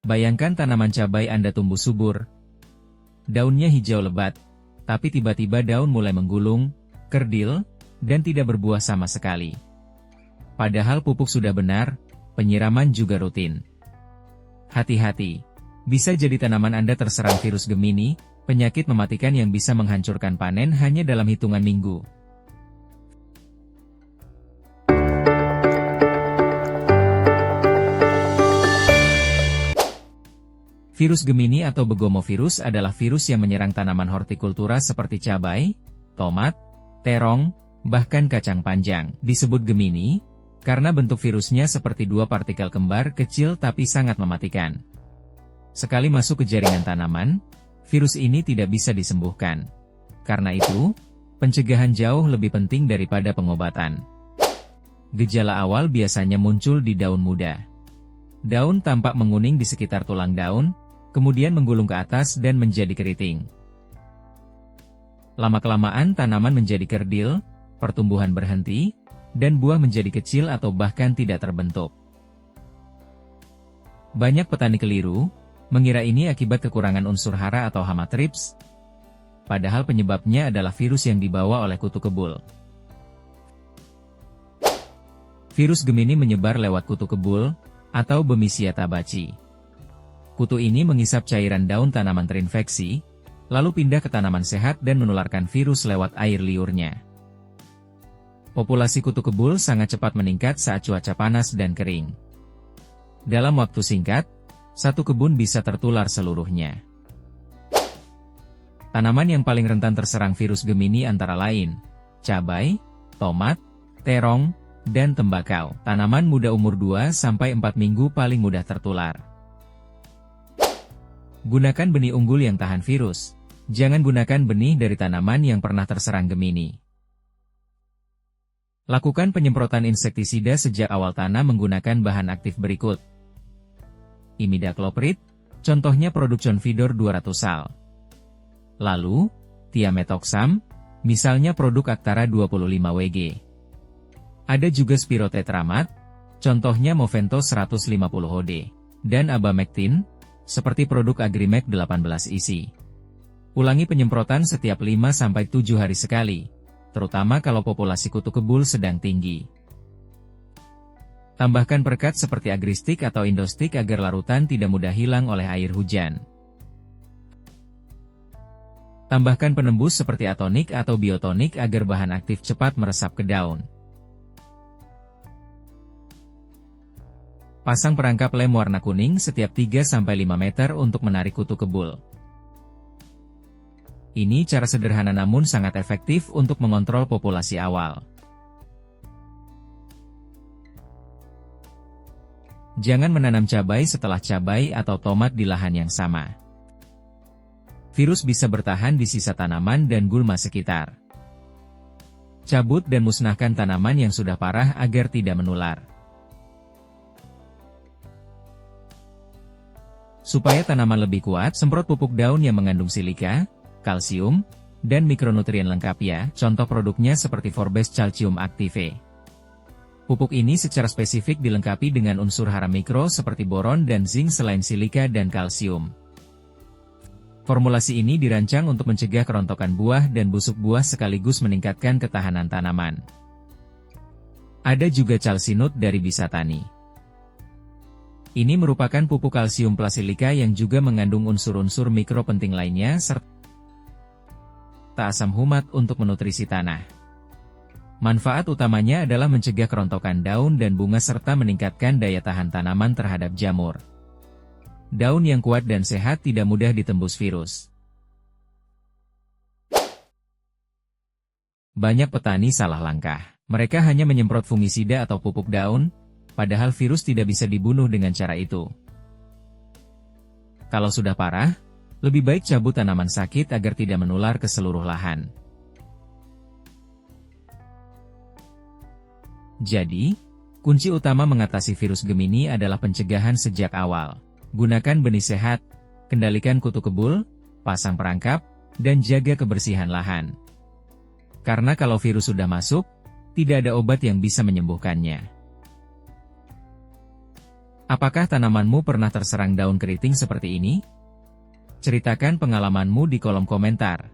Bayangkan tanaman cabai Anda tumbuh subur. Daunnya hijau lebat, tapi tiba-tiba daun mulai menggulung, kerdil, dan tidak berbuah sama sekali. Padahal pupuk sudah benar, penyiraman juga rutin. Hati-hati, bisa jadi tanaman Anda terserang virus Gemini, penyakit mematikan yang bisa menghancurkan panen hanya dalam hitungan minggu. Virus Gemini atau begomovirus adalah virus yang menyerang tanaman hortikultura seperti cabai, tomat, terong, bahkan kacang panjang. Disebut Gemini, karena bentuk virusnya seperti dua partikel kembar kecil tapi sangat mematikan. Sekali masuk ke jaringan tanaman, virus ini tidak bisa disembuhkan. Karena itu, pencegahan jauh lebih penting daripada pengobatan. Gejala awal biasanya muncul di daun muda. Daun tampak menguning di sekitar tulang daun, kemudian menggulung ke atas dan menjadi keriting. Lama-kelamaan tanaman menjadi kerdil, pertumbuhan berhenti, dan buah menjadi kecil atau bahkan tidak terbentuk. Banyak petani keliru, mengira ini akibat kekurangan unsur hara atau hama trips, padahal penyebabnya adalah virus yang dibawa oleh kutu kebul. Virus Gemini menyebar lewat kutu kebul, atau Bemisia tabaci. Kutu ini mengisap cairan daun tanaman terinfeksi, lalu pindah ke tanaman sehat dan menularkan virus lewat air liurnya. Populasi kutu kebul sangat cepat meningkat saat cuaca panas dan kering. Dalam waktu singkat, satu kebun bisa tertular seluruhnya. Tanaman yang paling rentan terserang virus Gemini antara lain, cabai, tomat, terong, dan tembakau. Tanaman muda umur 2-4 minggu paling mudah tertular. Gunakan benih unggul yang tahan virus. Jangan gunakan benih dari tanaman yang pernah terserang Gemini. Lakukan penyemprotan insektisida sejak awal tanam menggunakan bahan aktif berikut. Imidacloprid, contohnya produk Convidor 200 sal. Lalu, Thiamethoxam, misalnya produk Actara 25 Wg. Ada juga Spirotetramat, contohnya Movento 150 Hd, dan Abamectin, seperti produk Agrimek 18 isi. Ulangi penyemprotan setiap 5-7 hari sekali, terutama kalau populasi kutu kebul sedang tinggi. Tambahkan perekat seperti Agristik atau Indostik agar larutan tidak mudah hilang oleh air hujan. Tambahkan penembus seperti atonik atau biotonik agar bahan aktif cepat meresap ke daun. Pasang perangkap lem warna kuning setiap 3-5 meter untuk menarik kutu kebul. Ini cara sederhana namun sangat efektif untuk mengontrol populasi awal. Jangan menanam cabai setelah cabai atau tomat di lahan yang sama. Virus bisa bertahan di sisa tanaman dan gulma sekitar. Cabut dan musnahkan tanaman yang sudah parah agar tidak menular. Supaya tanaman lebih kuat, semprot pupuk daun yang mengandung silika, kalsium, dan mikronutrien lengkap ya. Contoh produknya seperti Forbes Calcium Active. Pupuk ini secara spesifik dilengkapi dengan unsur hara mikro seperti boron dan zinc selain silika dan kalsium. Formulasi ini dirancang untuk mencegah kerontokan buah dan busuk buah sekaligus meningkatkan ketahanan tanaman. Ada juga calcinut dari Bisatani. Ini merupakan pupuk kalsium plus silika yang juga mengandung unsur-unsur mikro penting lainnya serta asam humat untuk menutrisi tanah. Manfaat utamanya adalah mencegah kerontokan daun dan bunga serta meningkatkan daya tahan tanaman terhadap jamur. Daun yang kuat dan sehat tidak mudah ditembus virus. Banyak petani salah langkah. Mereka hanya menyemprot fungisida atau pupuk daun, padahal virus tidak bisa dibunuh dengan cara itu. Kalau sudah parah, lebih baik cabut tanaman sakit agar tidak menular ke seluruh lahan. Jadi, kunci utama mengatasi virus Gemini adalah pencegahan sejak awal. Gunakan benih sehat, kendalikan kutu kebul, pasang perangkap, dan jaga kebersihan lahan. Karena kalau virus sudah masuk, tidak ada obat yang bisa menyembuhkannya. Apakah tanamanmu pernah terserang daun keriting seperti ini? Ceritakan pengalamanmu di kolom komentar.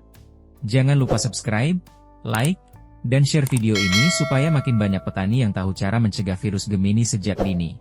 Jangan lupa subscribe, like, dan share video ini supaya makin banyak petani yang tahu cara mencegah virus Gemini sejak dini.